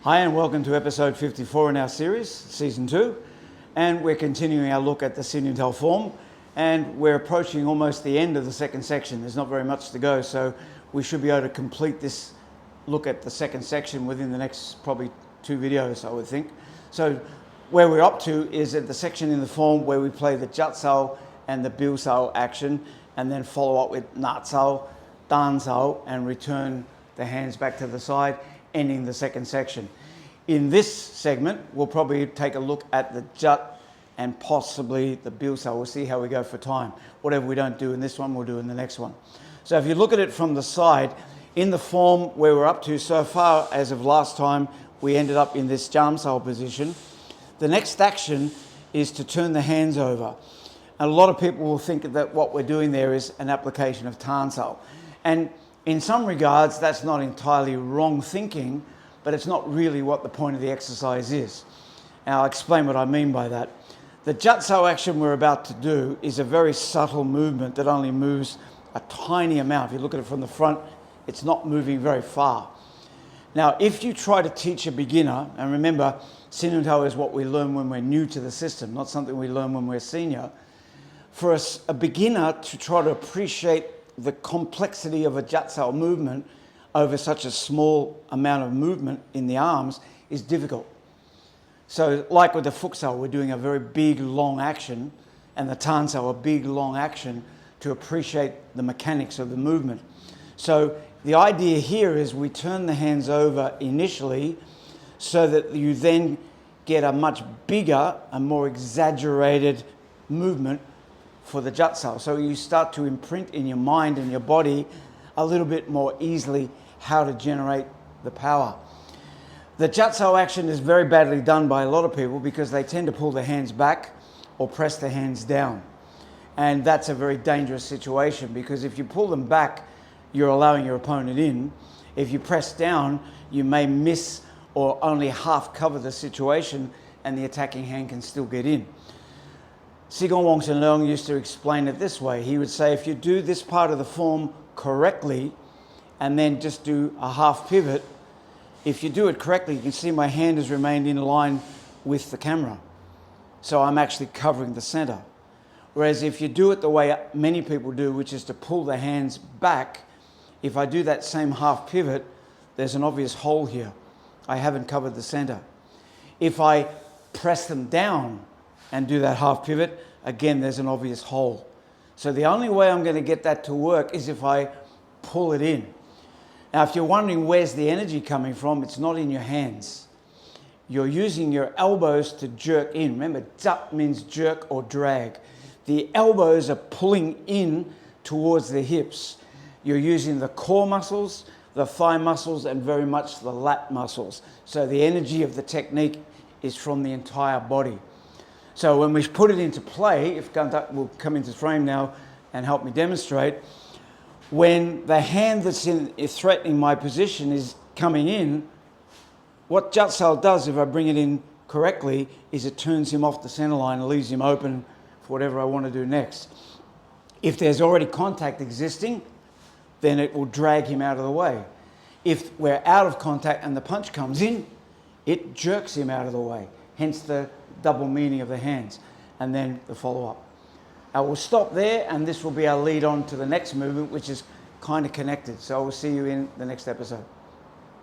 Hi and welcome to episode 54 in our series, season 2. And we're continuing our look at the Siu Nim Tau form. And we're approaching almost the end of the second section. There's not very much to go, so we should be able to complete this look at the second section within the next probably 2 videos, I would think. So where we're up to is at the section in the form where we play the Jat Sau and the Biu Sau action, and then follow up with Nat Sau, Dan Sau, and return the hands back to the side, ending the second section. In this segment, we'll probably take a look at the Jat and possibly the Biu Sau. We'll see how we go for time. Whatever we don't do in this one, we'll do in the next one. So if you look at it from the side, in the form where we're up to so far, as of last time, we ended up in this Jat Sau position. The next action is to turn the hands over. And a lot of people will think that what we're doing there is an application of Tan Sau. And in some regards, that's not entirely wrong thinking, but it's not really what the point of the exercise is. And I'll explain what I mean by that. The Jat Sau action we're about to do is a very subtle movement that only moves a tiny amount. If you look at it from the front, it's not moving very far. Now, if you try to teach a beginner, and remember, Siu Nim Tau is what we learn when we're new to the system, not something we learn when we're senior. For a beginner to try to appreciate the complexity of a Jat Sau movement over such a small amount of movement in the arms is difficult. So like with the Fuk Sau, we're doing a very big, long action, and the Tan Sau, a big, long action, to appreciate the mechanics of the movement. So the idea here is we turn the hands over initially so that you then get a much bigger and more exaggerated movement for the Jat Sau. So you start to imprint in your mind and your body a little bit more easily how to generate the power. The Jat Sau action is very badly done by a lot of people because they tend to pull their hands back or press their hands down. And that's a very dangerous situation because if you pull them back, you're allowing your opponent in. If you press down, you may miss or only half cover the situation and the attacking hand can still get in. Sigong Wong Sen Leong used to explain it this way. He would say, if you do this part of the form correctly and then just do a half pivot, if you do it correctly, you can see my hand has remained in line with the camera. So I'm actually covering the center. Whereas if you do it the way many people do, which is to pull the hands back, if I do that same half pivot, there's an obvious hole here. I haven't covered the center. If I press them down and do that half pivot, again, there's an obvious hole. So the only way I'm going to get that to work is if I pull it in. Now, if you're wondering where's the energy coming from, it's not in your hands. You're using your elbows to jerk in. Remember, zap means jerk or drag. The elbows are pulling in towards the hips. You're using the core muscles, the thigh muscles, and very much the lat muscles. So the energy of the technique is from the entire body. So when we put it into play, if Gantak will come into frame now and help me demonstrate, when the hand that's is threatening my position is coming in, what Jat Sau does, if I bring it in correctly, is it turns him off the center line and leaves him open for whatever I want to do next. If there's already contact existing, then it will drag him out of the way. If we're out of contact and the punch comes in, it jerks him out of the way, hence the double meaning of the hands, and then the follow-up. I will stop there, and this will be our lead on to the next movement, which is kind of connected. So I will see you in the next episode.